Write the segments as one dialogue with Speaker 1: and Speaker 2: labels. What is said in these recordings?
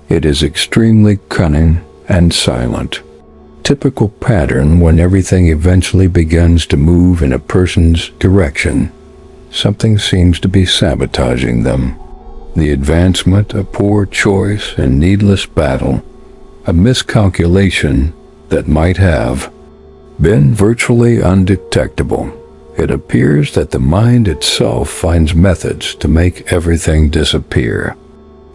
Speaker 1: It is extremely cunning and silent. Typical pattern when everything eventually begins to move in a person's direction. Something seems to be sabotaging them. The advancement, a poor choice, and needless battle, a miscalculation that might have been virtually undetectable. It appears that the mind itself finds methods to make everything disappear.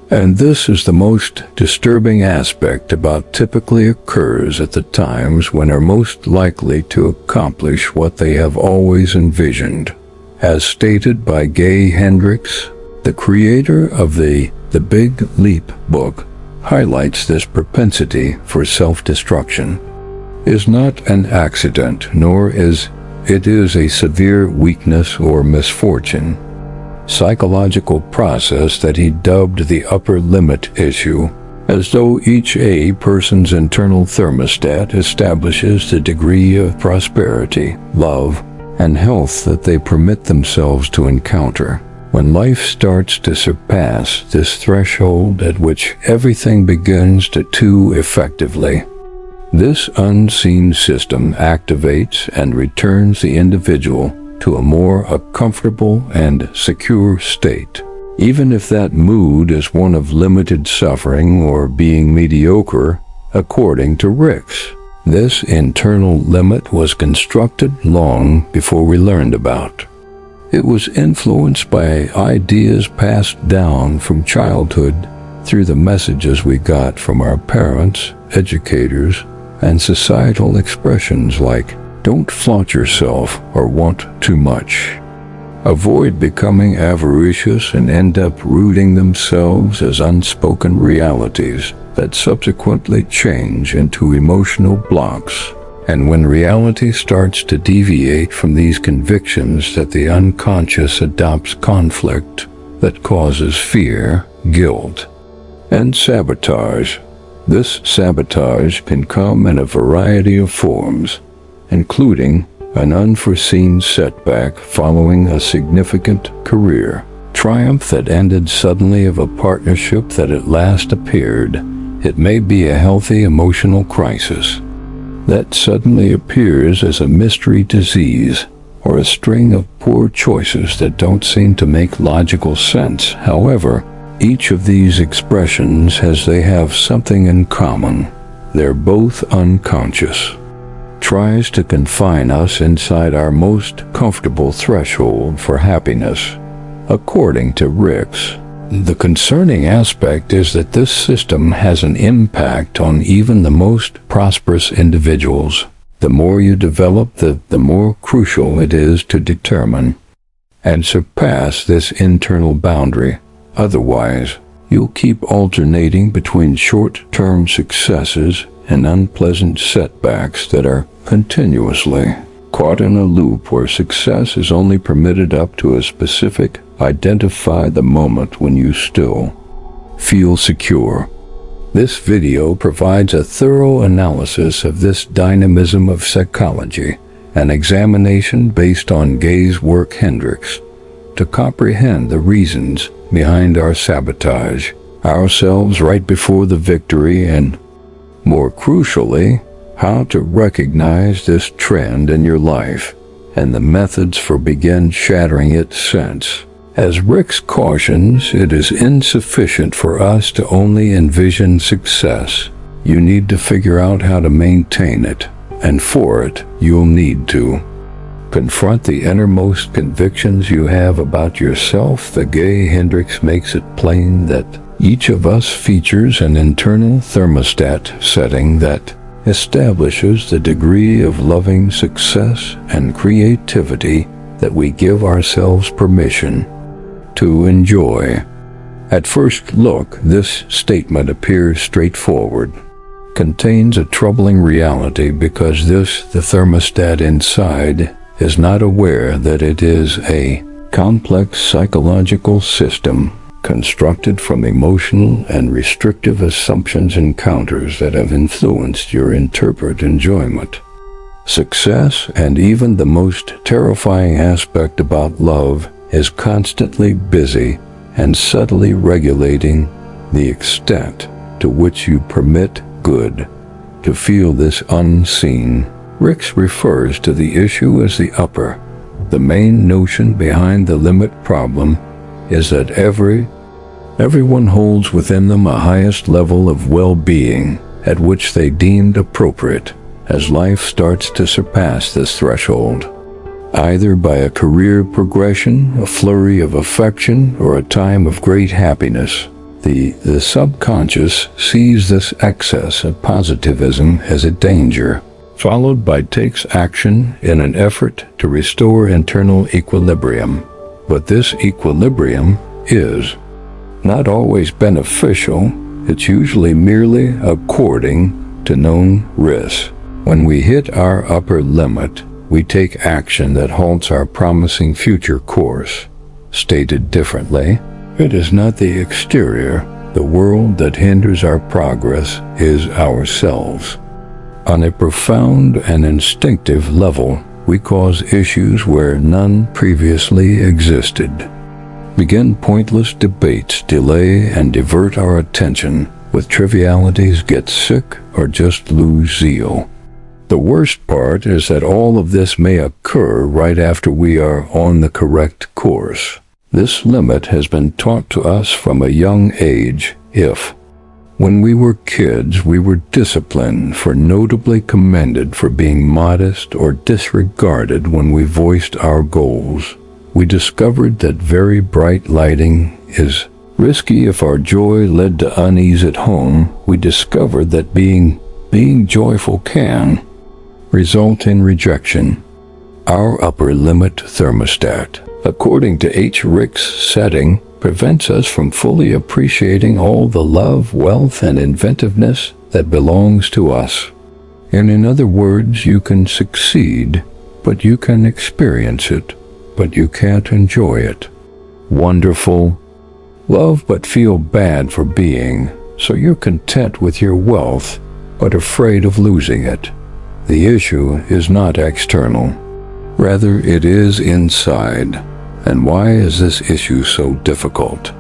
Speaker 1: And this is the most disturbing aspect about typically occurs at the times when are most likely to accomplish what they have always envisioned. As stated by Gay Hendricks, the creator of the Big Leap book, highlights this propensity for self-destruction is not an accident, nor is it a severe weakness or misfortune. Psychological process that he dubbed the upper limit issue, as though each person's internal thermostat establishes the degree of prosperity, love, and health that they permit themselves to encounter. When life starts to surpass this threshold at which everything begins to too effectively, this unseen system activates and returns the individual to a more comfortable and secure state. Even if that mood is one of limited suffering or being mediocre, according to Ricks. This internal limit was constructed long before we learned about. It was influenced by ideas passed down from childhood through the messages we got from our parents, educators, and societal expressions like, don't flaunt yourself or want too much. Avoid becoming avaricious and end up rooting themselves as unspoken realities that subsequently change into emotional blocks. And when reality starts to deviate from these convictions, that the unconscious adopts conflict that causes fear, guilt, and sabotage. This sabotage can come in a variety of forms, including an unforeseen setback following a significant career triumph that ended suddenly of a partnership that at last appeared. It may be a healthy emotional crisis that suddenly appears as a mystery disease or a string of poor choices that don't seem to make logical sense. However, each of these expressions they have something in common. They're both unconscious. Tries to confine us inside our most comfortable threshold for happiness. According to Ricks, the concerning aspect is that this system has an impact on even the most prosperous individuals. The more you develop, the more crucial it is to determine and surpass this internal boundary. Otherwise, you'll keep alternating between short-term successes and unpleasant setbacks that are continuously caught in a loop where success is only permitted up to a specific, identify the moment when you still feel secure. This video provides a thorough analysis of this dynamism of psychology, an examination based on Gay's work Hendricks, to comprehend the reasons behind our sabotage, ourselves right before the victory, and, more crucially, how to recognize this trend in your life and the methods for begin shattering its sense. As Ricks cautions, it is insufficient for us to only envision success. You need to figure out how to maintain it, and for it, you'll need to confront the innermost convictions you have about yourself. The Gay Hendricks makes it plain that each of us features an internal thermostat setting that establishes the degree of loving success and creativity that we give ourselves permission to enjoy. At first look, this statement appears straightforward, contains a troubling reality because the thermostat inside is not aware that it is a complex psychological system constructed from emotional and restrictive assumptions and counters that have influenced your interpret enjoyment, success, and even the most terrifying aspect about love is constantly busy and subtly regulating the extent to which you permit good to feel this unseen. Ricks refers to the issue as the upper. The main notion behind the limit problem is that everyone holds within them a highest level of well-being at which they deemed appropriate as life starts to surpass this threshold, either by a career progression, a flurry of affection, or a time of great happiness. The subconscious sees this excess of positivism as a danger, followed by takes action in an effort to restore internal equilibrium. But this equilibrium is not always beneficial. It's usually merely according to known risks. When we hit our upper limit, we take action that halts our promising future course. Stated differently, it is not the exterior, the world that hinders our progress is ourselves. On a profound and instinctive level, we cause issues where none previously existed. Begin pointless debates, delay and divert our attention with trivialities, get sick, or just lose zeal. The worst part is that all of this may occur right after we are on the correct course. This limit has been taught to us from a young age. When we were kids, we were disciplined, notably commended for being modest, or disregarded when we voiced our goals. We discovered that very bright lighting is risky if our joy led to unease at home. We discovered that being joyful can result in rejection. Our upper limit thermostat, according to H. Rick's setting, prevents us from fully appreciating all the love, wealth, and inventiveness that belongs to us. And in other words, you can succeed, but you can experience it, but you can't enjoy it. Wonderful. Love but feel bad for being, so you're content with your wealth, but afraid of losing it. The issue is not external. Rather, it is inside. And why is this issue so difficult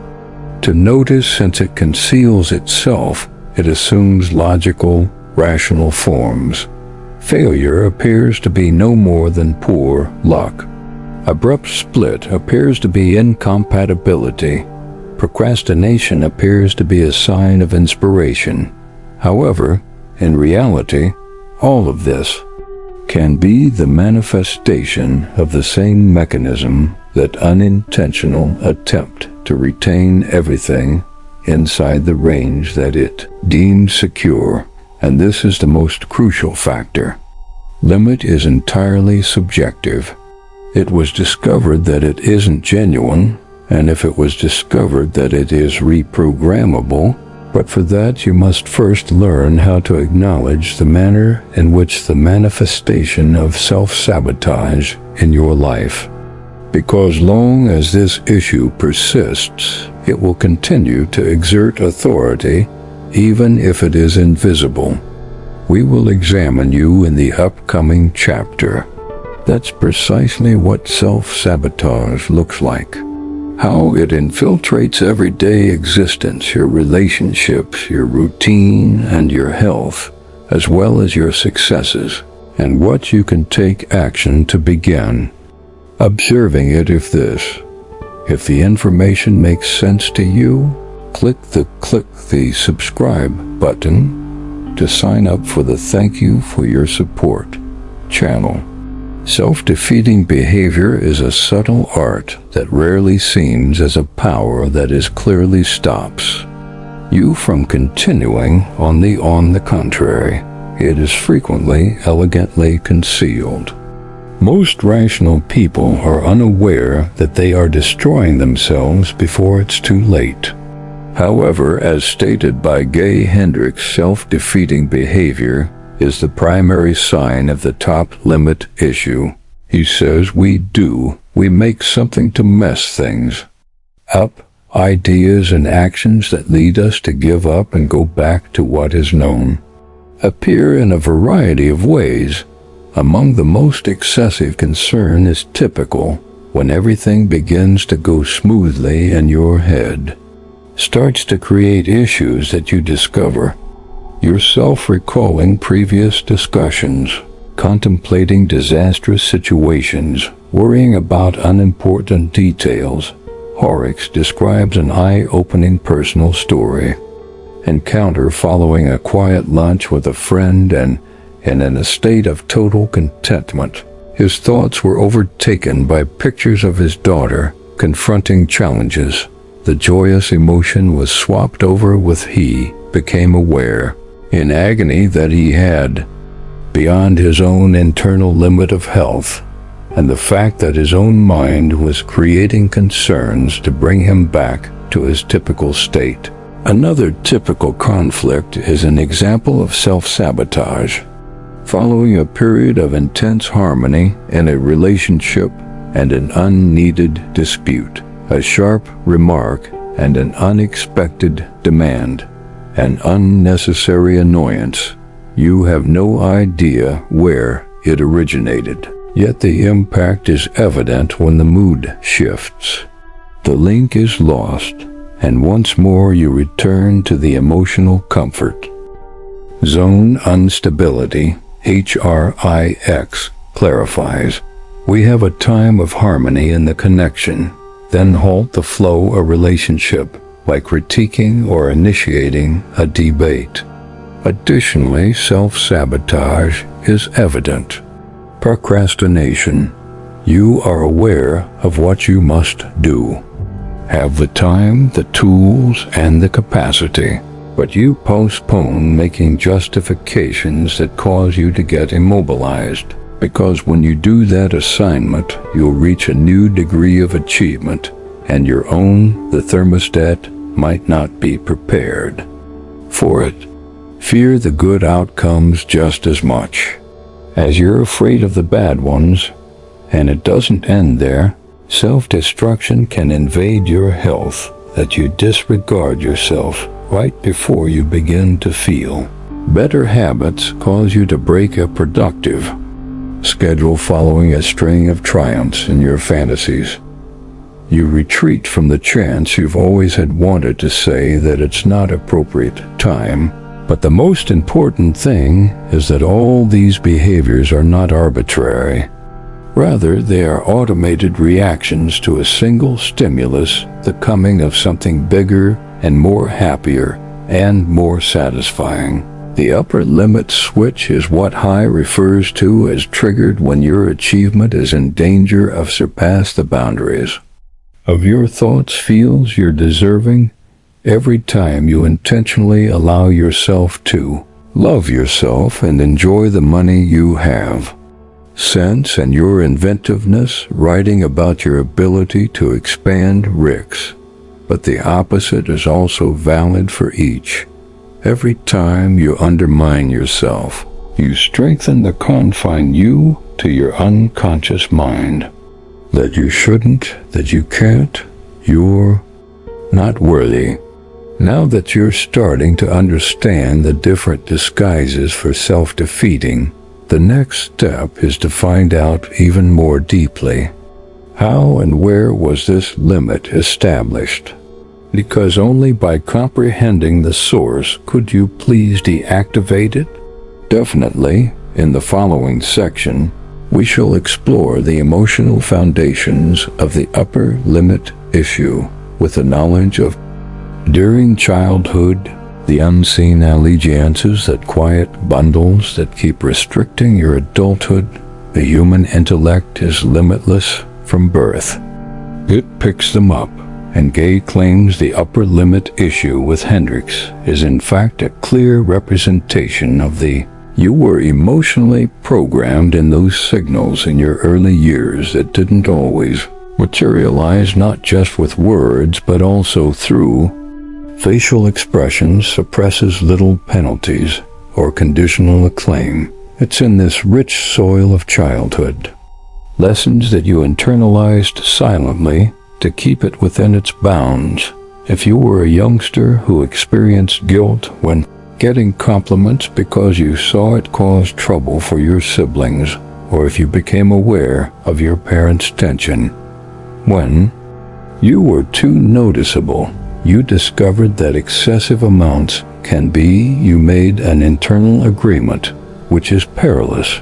Speaker 1: to notice? Since it conceals itself, it assumes logical, rational forms. Failure appears to be no more than poor luck. Abrupt split appears to be incompatibility. Procrastination appears to be a sign of inspiration. However, in reality, all of this can be the manifestation of the same mechanism, that unintentional attempt to retain everything inside the range that it deems secure. And this is the most crucial factor. Limit is entirely subjective. It was discovered that it isn't genuine, and if it was discovered that it is reprogrammable, but for that you must first learn how to acknowledge the manner in which the manifestation of self-sabotage in your life. Because long as this issue persists, it will continue to exert authority, even if it is invisible. We will examine you in the upcoming chapter. That's precisely what self-sabotage looks like. How it infiltrates everyday existence, your relationships, your routine, and your health, as well as your successes, and what you can take action to begin observing it. If the information makes sense to you, click the subscribe button to sign up for the Thank You for Your Support channel. Self-defeating behavior is a subtle art that rarely seems as a power that is clearly stops you from continuing. On the contrary, it is frequently elegantly concealed. Most rational people are unaware that they are destroying themselves before it's too late. However, as stated by Gay Hendricks, self-defeating behavior is the primary sign of the top limit issue. He says we make something to mess things up, ideas and actions that lead us to give up and go back to what is known appear in a variety of ways. Among the most excessive concern is typical when everything begins to go smoothly in your head. starts to create issues that you discover. Yourself recalling previous discussions, contemplating disastrous situations, worrying about unimportant details. Horrocks describes an eye-opening personal story. Encounter following a quiet lunch with a friend and in a state of total contentment. His thoughts were overtaken by pictures of his daughter confronting challenges. The joyous emotion was swapped over with he became aware, in agony, that he had, beyond his own internal limit of health, and the fact that his own mind was creating concerns to bring him back to his typical state. Another typical conflict is an example of self-sabotage. Following a period of intense harmony in a relationship and an unneeded dispute, a sharp remark and an unexpected demand, an unnecessary annoyance, you have no idea where it originated. Yet the impact is evident when the mood shifts. The link is lost, and once more you return to the emotional comfort. Zone instability, HRIX, clarifies. We have a time of harmony in the connection, then halt the flow of a relationship by critiquing or initiating a debate. Additionally, self-sabotage is evident. Procrastination. You are aware of what you must do, have the time, the tools, and the capacity, but you postpone making justifications that cause you to get immobilized, because when you do that assignment, you'll reach a new degree of achievement, and the thermostat, might not be prepared for it. Fear the good outcomes just as much as you're afraid of the bad ones, and it doesn't end there. Self-destruction can invade your health, that you disregard yourself right before you begin to feel. Better habits cause you to break a productive schedule following a string of triumphs in your fantasies. You retreat from the chance you've always had wanted to say that it's not appropriate time. But the most important thing is that all these behaviors are not arbitrary. Rather, they are automated reactions to a single stimulus, the coming of something bigger and more happier and more satisfying. The upper limit switch is what High refers to as triggered when your achievement is in danger of surpass the boundaries of your thoughts, feels you're deserving. Every time you intentionally allow yourself to love yourself and enjoy the money you have, sense and your inventiveness, writing about your ability to expand risks. But the opposite is also valid for each. Every time you undermine yourself, you strengthen the confine you to your unconscious mind. That you shouldn't, that you can't, you're not worthy. Now that you're starting to understand the different disguises for self-defeating, the next step is to find out even more deeply. How and where was this limit established? Because only by comprehending the source could you please deactivate it. Definitely, in the following section, we shall explore the emotional foundations of the upper limit issue with the knowledge of during childhood, the unseen allegiances that quiet bundles that keep restricting your adulthood. The human intellect is limitless from birth. It picks them up, and Gay claims the upper limit issue with Hendricks is in fact a clear representation of the you were emotionally programmed in those signals in your early years that didn't always materialize, not just with words but also through facial expressions, suppresses little penalties or conditional acclaim. It's in this rich soil of childhood. Lessons that you internalized silently to keep it within its bounds. If you were a youngster who experienced guilt when getting compliments because you saw it cause trouble for your siblings, or if you became aware of your parents' tension when you were too noticeable You discovered that excessive amounts can be, you made an internal agreement, which is perilous,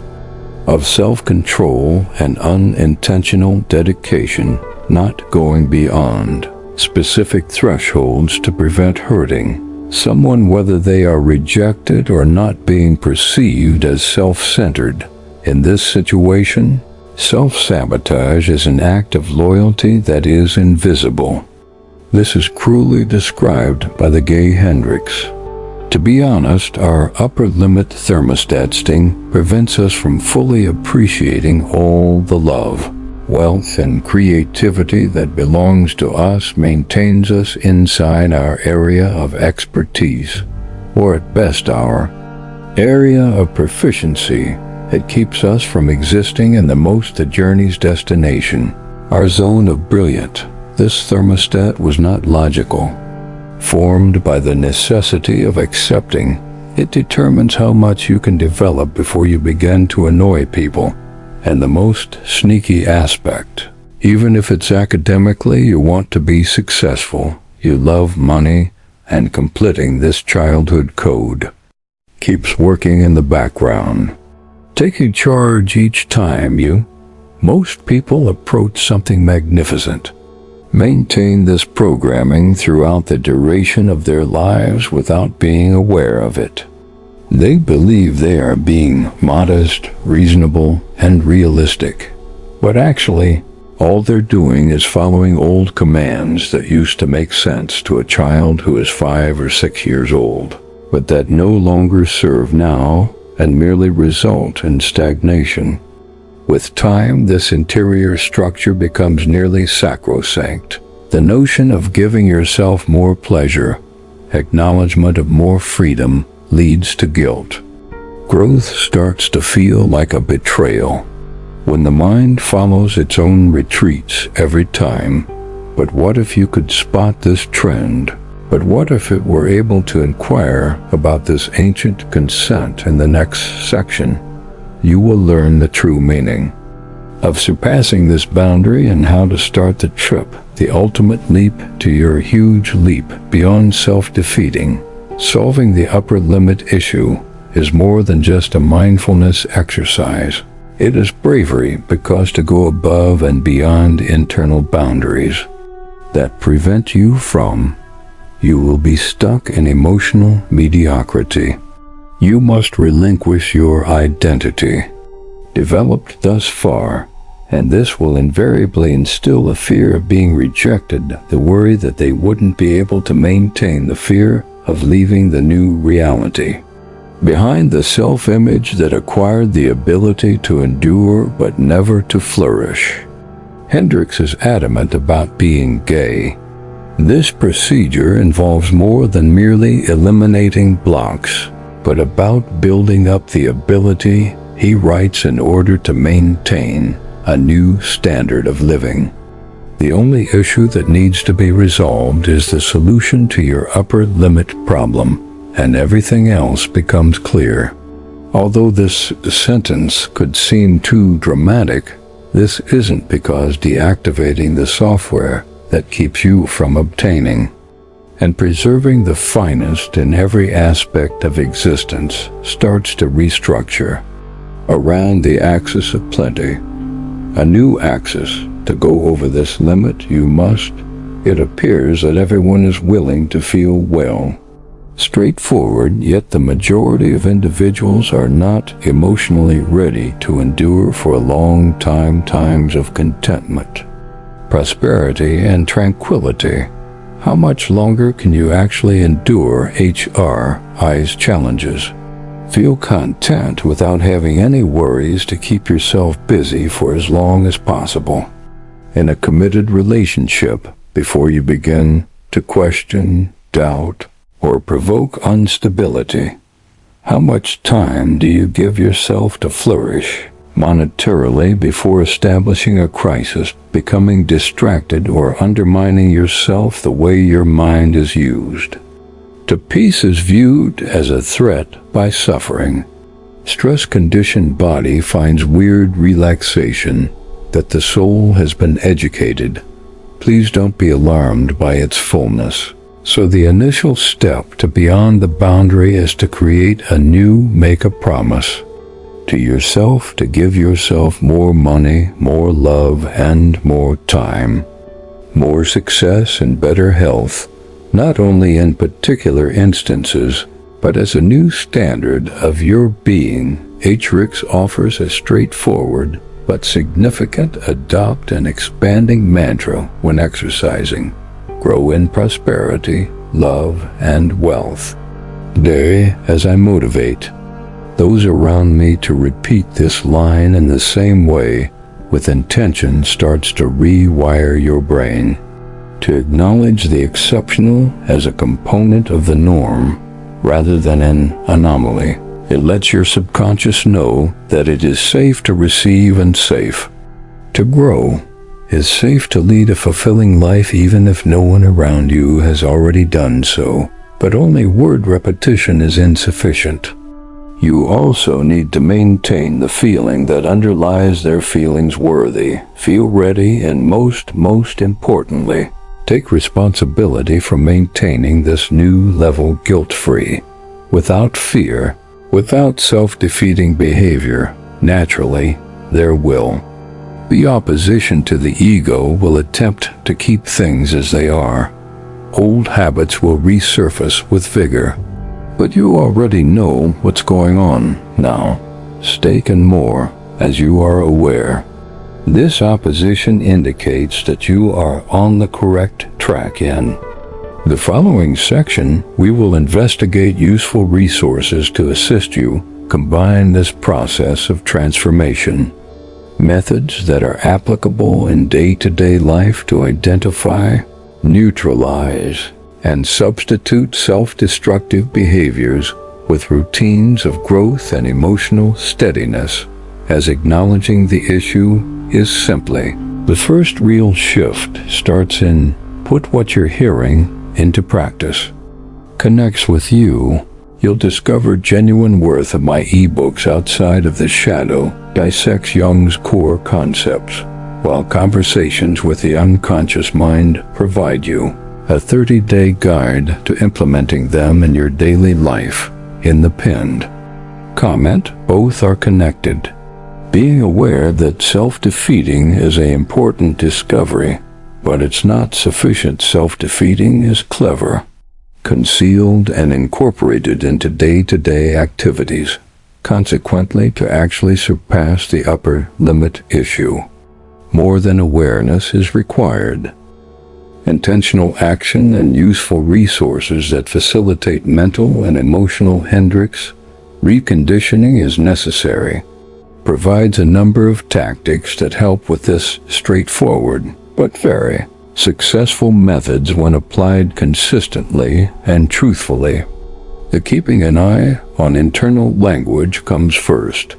Speaker 1: of self-control and unintentional dedication, not going beyond specific thresholds to prevent hurting someone, whether they are rejected or not being perceived as self-centered. In this situation, self-sabotage is an act of loyalty that is invisible. This is cruelly described by the gay Hendrix. To be honest, our upper limit thermostat sting prevents us from fully appreciating all the love, wealth, and creativity that belongs to us, maintains us inside our area of expertise, or at best our area of proficiency. It keeps us from existing in the most the journey's destination, our zone of brilliant. This thermostat was not logical, formed by the necessity of accepting. It determines how much you can develop before you begin to annoy people. And the most sneaky aspect, even if it's academically you want to be successful, you love money, and completing this childhood code keeps working in the background, taking charge each time most people approach something magnificent. Maintain this programming throughout the duration of their lives without being aware of it. They believe they are being modest, reasonable, and realistic, but actually, all they're doing is following old commands that used to make sense to a child who is 5 or 6 years old, but that no longer serve now and merely result in stagnation. With time, this interior structure becomes nearly sacrosanct. The notion of giving yourself more pleasure, acknowledgement of more freedom, leads to guilt. Growth starts to feel like a betrayal when the mind follows its own retreats every time. But what if you could spot this trend? But what if it were able to inquire about this ancient consent in the next section? You will learn the true meaning of surpassing this boundary and how to start the trip, the ultimate leap to your huge leap beyond self-defeating. Solving the upper limit issue is more than just a mindfulness exercise. It is bravery, because to go above and beyond internal boundaries that prevent you will be stuck in emotional mediocrity. You must relinquish your identity, developed thus far, and this will invariably instill a fear of being rejected, the worry that they wouldn't be able to maintain, the fear of leaving the new reality behind, the self-image that acquired the ability to endure but never to flourish. Hendrix is adamant about being gay. This procedure involves more than merely eliminating blocks, but about building up the ability, he writes, in order to maintain a new standard of living. The only issue that needs to be resolved is the solution to your upper limit problem, and everything else becomes clear. Although this sentence could seem too dramatic, this isn't, because deactivating the software that keeps you from obtaining and preserving the finest in every aspect of existence starts to restructure around the axis of plenty. A new axis. To go over this limit, you must. It appears that everyone is willing to feel well. Straightforward, yet the majority of individuals are not emotionally ready to endure for a long time times of contentment, prosperity, and tranquility. How much longer can you actually endure HRI's challenges? Feel content without having any worries to keep yourself busy for as long as possible. In a committed relationship, before you begin to question, doubt, or provoke instability, how much time do you give yourself to flourish monetarily before establishing a crisis, becoming distracted, or undermining yourself the way your mind is used? To peace is viewed as a threat by suffering. Stress-conditioned body finds weird relaxation that the soul has been educated. Please don't be alarmed by its fullness. So the initial step to beyond the boundary is to create a new make a promise to yourself to give yourself more money, more love, and more time, more success and better health, not only in particular instances, but as a new standard of your being. HRIX offers a straightforward but significant adopt and expanding mantra when exercising. Grow in prosperity, love, and wealth. Today, as I motivate those around me to repeat this line in the same way, with intention starts to rewire your brain, to acknowledge the exceptional as a component of the norm rather than an anomaly. It lets your subconscious know that it is safe to receive and safe to grow. Is safe to lead a fulfilling life even if no one around you has already done so, but only word repetition is insufficient. You also need to maintain the feeling that underlies their feelings worthy, feel ready, and most importantly, take responsibility for maintaining this new level guilt-free, without fear, without self-defeating behavior. Naturally, there will be opposition to the ego will attempt to keep things as they are. Old habits will resurface with vigor. But you already know what's going on now, stake and more, as you are aware. This opposition indicates that you are on the correct track. In the following section, we will investigate useful resources to assist you combine this process of transformation. Methods that are applicable in day-to-day life to identify, neutralize, and substitute self-destructive behaviors with routines of growth and emotional steadiness, as acknowledging the issue is simply the first real shift starts in put what you're hearing into practice. Connects with you, you'll discover genuine worth of my ebooks outside of the shadow, dissects Jung's core concepts, while conversations with the unconscious mind provide you a 30-day guide to implementing them in your daily life. In the pinned comment, both are connected. Being aware that self-defeating is an important discovery, but it's not sufficient. Self-defeating is clever, concealed, and incorporated into day-to-day activities. Consequently, to actually surpass the upper limit issue, more than awareness is required. Intentional action and useful resources that facilitate mental and emotional hindrance reconditioning is necessary. Provides a number of tactics that help with this straightforward but very successful methods when applied consistently and truthfully. The keeping an eye on internal language comes first.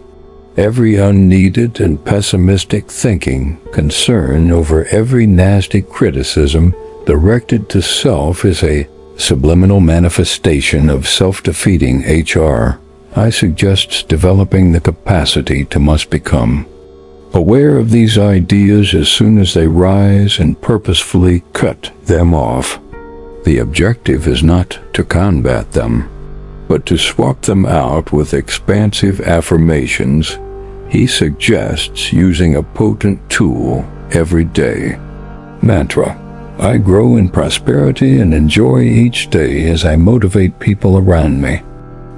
Speaker 1: Every unneeded and pessimistic thinking, concern over every nasty criticism directed to self is a subliminal manifestation of self-defeating HR. I suggest developing the capacity to must become aware of these ideas as soon as they rise and purposefully cut them off. The objective is not to combat them, but to swap them out with expansive affirmations. He suggests using a potent tool every day. Mantra. I grow in prosperity and enjoy each day as I motivate people around me.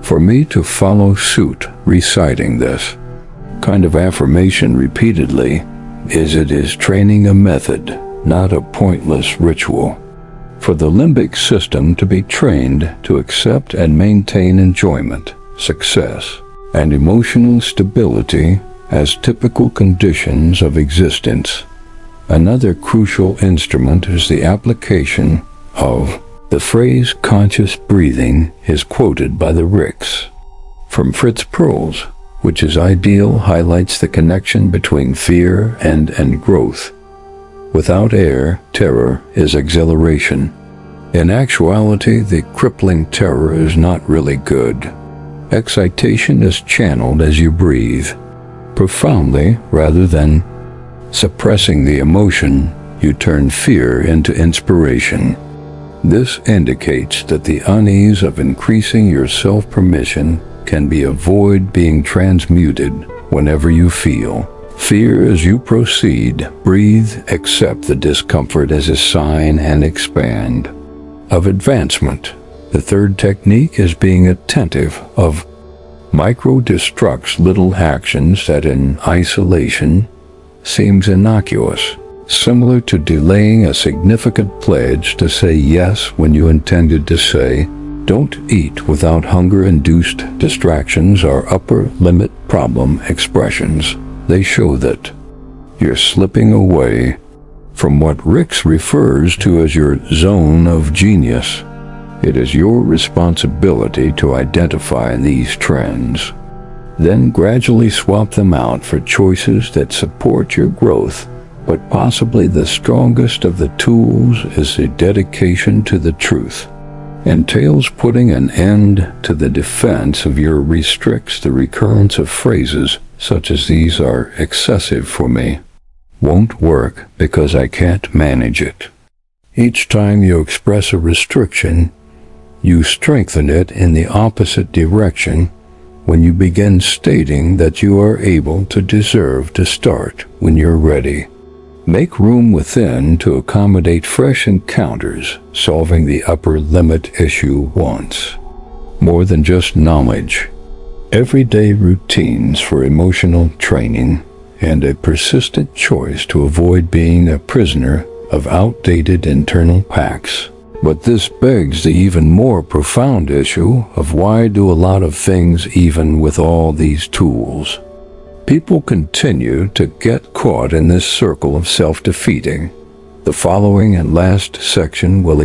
Speaker 1: For me to follow suit, reciting this kind of affirmation repeatedly, it is training a method, not a pointless ritual. For the limbic system to be trained to accept and maintain enjoyment, success, and emotional stability as typical conditions of existence. Another crucial instrument is the application of the phrase conscious breathing is quoted by the RICS from Fritz Perls, which is ideal, highlights the connection between fear and growth. Without air, terror is exhilaration. In actuality, the crippling terror is not really good. Excitation is channeled as you breathe. Profoundly, rather than suppressing the emotion, you turn fear into inspiration. This indicates that the unease of increasing your self-permission can be avoided being transmuted whenever you feel fear. As you proceed, breathe, accept the discomfort as a sign, and expand of advancement. The third technique is being attentive of micro-destructs, little actions that in isolation seems innocuous, similar to delaying a significant pledge to say yes when you intended to say don't eat. Without hunger-induced distractions are upper limit problem expressions. They show that you're slipping away from what Ricks refers to as your zone of genius. It is your responsibility to identify these trends, then gradually swap them out for choices that support your growth. But possibly the strongest of the tools is the dedication to the truth. Entails putting an end to the defense of your restricts the recurrence of phrases such as these are excessive for me, won't work because I can't manage it. Each time you express a restriction, you strengthen it in the opposite direction when you begin stating that you are able to deserve to start when you're ready. Make room within to accommodate fresh encounters, solving the upper limit issue once. More than just knowledge. Everyday routines for emotional training and a persistent choice to avoid being a prisoner of outdated internal pacts. But this begs the even more profound issue of why do a lot of things even with all these tools? People continue to get caught in this circle of self-defeating. The following and last section will